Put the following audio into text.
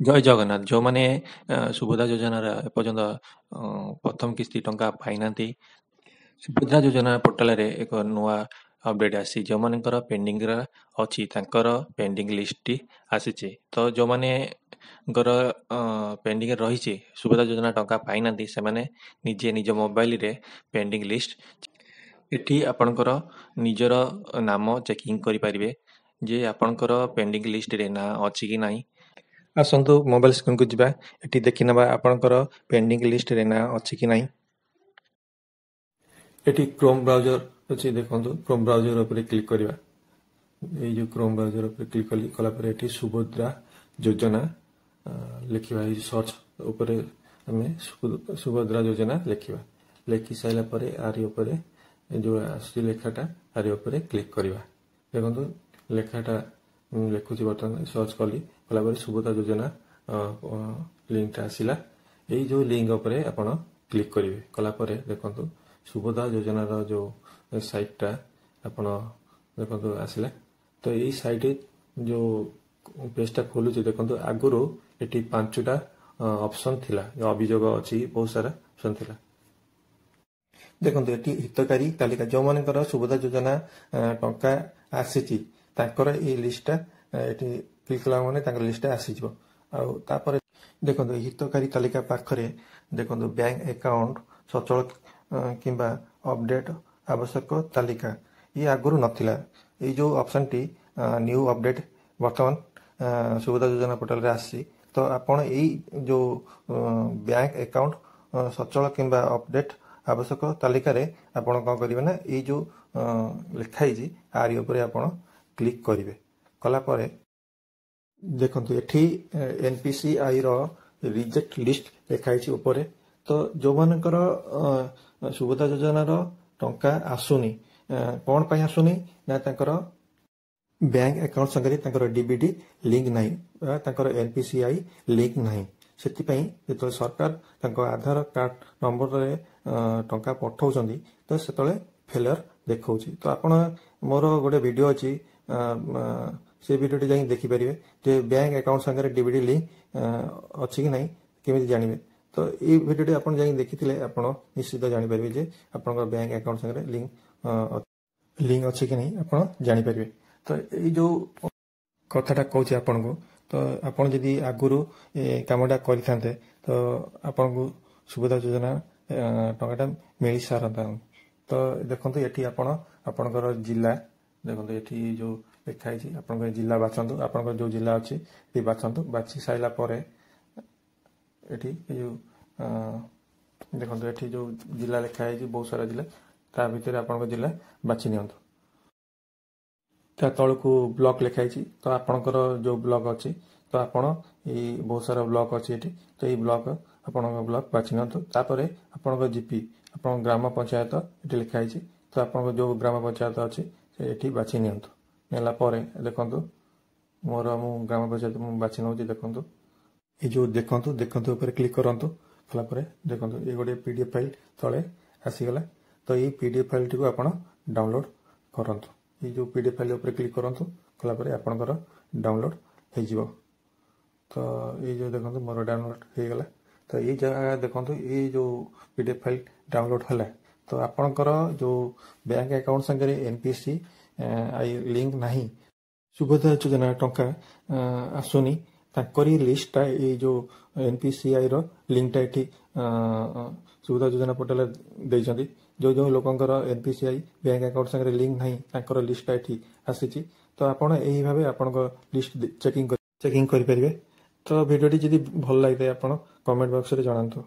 ଜୟ ଜଗନ୍ନାଥ। ଯେଉଁମାନେ ସୁଭଦ୍ରା ଯୋଜନାର ଏପର୍ଯ୍ୟନ୍ତ ପ୍ରଥମ କିସ୍ତି ଟଙ୍କା ପାଇନାହାନ୍ତି, ସୁଭଦ୍ରା ଯୋଜନା ପୋର୍ଟାଲରେ ଏକ ନୂଆ ଅପଡେଟ୍ ଆସିଛି। ଯେଉଁମାନଙ୍କର ପେଣ୍ଡିଂର ଅଛି ତାଙ୍କର ପେଣ୍ଡିଂ ଲିଷ୍ଟଟି ଆସିଛି। ତ ଯେଉଁମାନଙ୍କର ପେଣ୍ଡିଂରେ ରହିଛି ସୁଭଦ୍ରା ଯୋଜନା ଟଙ୍କା ପାଇନାହାନ୍ତି, ସେମାନେ ନିଜେ ନିଜ ମୋବାଇଲରେ ପେଣ୍ଡିଂ ଲିଷ୍ଟ ଏଠି ଆପଣଙ୍କର ନିଜର ନାମ ଚେକିଂ କରିପାରିବେ ଯେ ଆପଣଙ୍କର ପେଣ୍ଡିଂ ଲିଷ୍ଟରେ ନାଁ ଅଛି କି ନାହିଁ। ଆସନ୍ତୁ ମୋବାଇଲ ସ୍କ୍ରିନକୁ ଯିବା। ଏଠି ଦେଖିନେବା ଆପଣଙ୍କର ପେଣ୍ଡିଂ ଲିଷ୍ଟରେ ନାଁ ଅଛି କି ନାହିଁ। ଏଠି କ୍ରୋମ ବ୍ରାଉଜର ଅଛି, ଦେଖନ୍ତୁ କ୍ରୋମ ବ୍ରାଉଜର ଉପରେ କ୍ଲିକ୍ କରିବା। ଏଇ ଯେଉଁ କ୍ରୋମ ବ୍ରାଉଜର ଉପରେ କ୍ଲିକ୍ କଲା ପରେ ଏଠି ସୁଭଦ୍ରା ଯୋଜନା ଲେଖିବା। ଏଇ ସର୍ଚ୍ଚ ଉପରେ ଆମେ ସୁଭଦ୍ରା ଯୋଜନା ଲେଖିବା। ଲେଖି ସାରିଲା ପରେ ଆରି ଉପରେ ଯେଉଁ ଆସୁଛି ଲେଖାଟା ଆରି ଉପରେ କ୍ଲିକ୍ କରିବା। ଦେଖନ୍ତୁ ଲେଖାଟା ଲେଖୁଛି, ବର୍ତ୍ତମାନ ସର୍ଚ୍ଚ କଲାପରେ ସୁଭଦ୍ରା ଯୋଜନା ଲିଙ୍କଟା ଆସିଲା। ଏଇ ଯେଉଁ ଲିଙ୍କ ଉପରେ ଆପଣ କ୍ଲିକ୍ କରିବେ। କଲାପରେ ଦେଖନ୍ତୁ ସୁଭଦ୍ରା ଯୋଜନାର ଯେଉଁ ସାଇଟ୍ଟା ଆପଣ ଦେଖନ୍ତୁ ଆସିଲା। ତ ଏଇ ସାଇଟ୍ ଯେଉଁ ପେଜଟା ଖୋଲୁଛି, ଦେଖନ୍ତୁ ଆଗରୁ ଏଠି 5ଟା ଅପସନ୍ ଥିଲା। ଅଭିଯୋଗ ଅଛି, ବହୁତ ସାରା ଅପସନ୍ ଥିଲା। ଦେଖନ୍ତୁ ଏଠି ହିତକାରୀ ତାଲିକା, ଯେଉଁମାନଙ୍କର ସୁଭଦ୍ରା ଯୋଜନା ଟଙ୍କା ଆସିଛି ତାଙ୍କର ଏଇ ଲିଷ୍ଟଟା ଏଠି କ୍ଲିକ୍ କଲା ମାନେ ତାଙ୍କର ଲିଷ୍ଟଟା ଆସିଯିବ। ଆଉ ତାପରେ ଦେଖନ୍ତୁ ହିତକାରୀ ତାଲିକା ପାଖରେ ଦେଖନ୍ତୁ ବ୍ୟାଙ୍କ ଆକାଉଣ୍ଟ ସଚଳ କିମ୍ବା ଅପଡେଟ୍ ଆବଶ୍ୟକ ତାଲିକା, ଇଏ ଆଗରୁ ନଥିଲା। ଏଇ ଯେଉଁ ଅପସନ୍ଟି ନ୍ୟୁ ଅପଡେଟ୍ ବର୍ତ୍ତମାନ ସୁଭଦ୍ରା ଯୋଜନା ପୋର୍ଟାଲରେ ଆସିଛି। ତ ଆପଣ ଏଇ ଯେଉଁ ବ୍ୟାଙ୍କ ଆକାଉଣ୍ଟ ସଚଳ କିମ୍ବା ଅପଡେଟ୍ ଆବଶ୍ୟକ ତାଲିକାରେ ଆପଣ କ'ଣ କରିବେ ନା, ଏଇ ଯେଉଁ ଲେଖା ହେଇଛି ଆରି ଉପରେ ଆପଣ କ୍ଲିକ୍ କରିବେ। କଲାପରେ ଦେଖନ୍ତୁ ଏଠି NPCIର ରିଜେକ୍ଟ ଲିଷ୍ଟ ଲେଖା ହେଇଛି ଉପରେ। ତ ଯେଉଁମାନଙ୍କର ସୁଭଦ୍ରା ଯୋଜନାର ଟଙ୍କା ଆସୁନି, କ'ଣ ପାଇଁ ଆସୁନି ନା ତାଙ୍କର ବ୍ୟାଙ୍କ ଆକାଉଣ୍ଟ ସାଙ୍ଗରେ ତାଙ୍କର DBD ଲିଙ୍କ ନାହିଁ ବା ତାଙ୍କର NPCI ଲିଙ୍କ ନାହିଁ। ସେଥିପାଇଁ ଯେତେବେଳେ ସରକାର ତାଙ୍କ ଆଧାର କାର୍ଡ ନମ୍ବରରେ ଟଙ୍କା ପଠାଉଛନ୍ତି ତ ସେତେବେଳେ ଫେଲର ଦେଖାଉଛି। ତ ଆପଣ ମୋର ଗୋଟେ ଭିଡ଼ିଓ ଅଛି, ସେ ଭିଡ଼ିଓଟି ଯାଇକି ଦେଖିପାରିବେ ଯେ ବ୍ୟାଙ୍କ ଆକାଉଣ୍ଟ ସାଙ୍ଗରେ DBD ଲିଙ୍କ ଅଛି କି ନାହିଁ କେମିତି ଜାଣିବେ। ତ ଏଇ ଭିଡ଼ିଓଟି ଆପଣ ଯାଇକି ଦେଖିଥିଲେ ଆପଣ ନିଶ୍ଚିତ ଜାଣିପାରିବେ ଯେ ଆପଣଙ୍କର ବ୍ୟାଙ୍କ ଆକାଉଣ୍ଟ ସାଙ୍ଗରେ ଲିଙ୍କ ଅଛି କି ନାହିଁ ଆପଣ ଜାଣିପାରିବେ। ତ ଏଇ ଯେଉଁ କଥାଟା କହୁଛି ଆପଣଙ୍କୁ, ତ ଆପଣ ଯଦି ଆଗରୁ କାମଟା କରିଥାନ୍ତେ ତ ଆପଣଙ୍କୁ ସୁଭଦ୍ରା ଯୋଜନା ଟଙ୍କାଟା ମିଳିସାରନ୍ତା। ତ ଦେଖନ୍ତୁ ଏଠି ଆପଣ ଆପଣଙ୍କର ଜିଲ୍ଲା, ଦେଖନ୍ତୁ ଏଠି ଯେଉଁ ଲେଖା ହେଇଛି ଆପଣଙ୍କର ଜିଲ୍ଲା ବାଛନ୍ତୁ। ଆପଣଙ୍କର ଯେଉଁ ଜିଲ୍ଲା ଅଛି ଏଠି ବାଛନ୍ତୁ। ବାଛି ସାରିଲା ପରେ ଏଠି ଏଇ ଯେଉଁ ଦେଖନ୍ତୁ ଏଠି ଯେଉଁ ଜିଲ୍ଲା ଲେଖା ହେଇଛି ବହୁତ ସାରା ଜିଲ୍ଲା, ତା ଭିତରେ ଆପଣଙ୍କ ଜିଲ୍ଲା ବାଛି ନିଅନ୍ତୁ। ତା ତଳକୁ ବ୍ଲକ ଲେଖା ହେଇଛି, ତ ଆପଣଙ୍କର ଯେଉଁ ବ୍ଲକ ଅଛି ତ ଆପଣ ଏଇ ବହୁତ ସାରା ବ୍ଲକ ଅଛି ଏଠି, ତ ଏଇ ବ୍ଲକ ଆପଣଙ୍କ ବ୍ଲକ ବାଛି ନିଅନ୍ତୁ। ତାପରେ ଆପଣଙ୍କ GP ଆପଣଙ୍କ ଗ୍ରାମ ପଞ୍ଚାୟତ ଏଠି ଲେଖା ହେଇଛି, ତ ଆପଣଙ୍କ ଯେଉଁ ଗ୍ରାମ ପଞ୍ଚାୟତ ଅଛି ସେ ଏଠି ବାଛି ନିଅନ୍ତୁ। ନେଲା ପରେ ଦେଖନ୍ତୁ ମୁଁ ଗ୍ରାମ ପଞ୍ଚାୟତ ମୁଁ ବାଛି ନେଉଛି। ଦେଖନ୍ତୁ ଏଇ ଯେଉଁ ଦେଖନ୍ତୁ ଉପରେ କ୍ଲିକ୍ କରନ୍ତୁ। କଲାପରେ ଦେଖନ୍ତୁ ଏଇ ଗୋଟେ PDF ଫାଇଲ୍ ତଳେ ଆସିଗଲା। ତ ଏଇ PDF ଫାଇଲ୍ଟିକୁ ଆପଣ ଡାଉନଲୋଡ଼ କରନ୍ତୁ। ଏଇ ଯେଉଁ PDF ଫାଇଲ୍ ଉପରେ କ୍ଲିକ୍ କରନ୍ତୁ। କଲାପରେ ଆପଣଙ୍କର ଡାଉନଲୋଡ଼ ହେଇଯିବ। ତ ଏଇ ଯେଉଁ ଦେଖନ୍ତୁ ମୋର ଡାଉନଲୋଡ଼ ହେଇଗଲା। ତ ଏଇ ଜାଗା ଦେଖନ୍ତୁ ଏଇ ଯେଉଁ PDF ଫାଇଲ୍ ଡାଉନଲୋଡ଼ ହେଲା। ତ ଆପଣଙ୍କର ଯେଉଁ ବ୍ୟାଙ୍କ ଆକାଉଣ୍ଟ ସାଙ୍ଗରେ NPCI ଲିଙ୍କ ନାହିଁ, ସୁଭଦ୍ରା ଯୋଜନା ଟଙ୍କା ଆସୁନି, ତାଙ୍କରି ଲିଷ୍ଟଟା ଏଇ ଯେଉଁ NPCIର ଲିଙ୍କଟା ଏଠି ସୁଭଦ୍ରା ଯୋଜନା ପୋର୍ଟାଲରେ ଦେଇଛନ୍ତି। ଯେଉଁ ଲୋକଙ୍କର NPCI ବ୍ୟାଙ୍କ ଆକାଉଣ୍ଟ ସାଙ୍ଗରେ ଲିଙ୍କ ନାହିଁ ତାଙ୍କର ଲିଷ୍ଟଟା ଏଠି ଆସିଛି। ତ ଆପଣ ଏହି ଭାବେ ଆପଣଙ୍କ ଲିଷ୍ଟ ଚେକିଂ କରିପାରିବେ। ତ ଭିଡ଼ିଓଟି ଯଦି ଭଲ ଲାଗିଥାଏ ଆପଣ କମେଣ୍ଟ ବକ୍ସରେ ଜଣାନ୍ତୁ।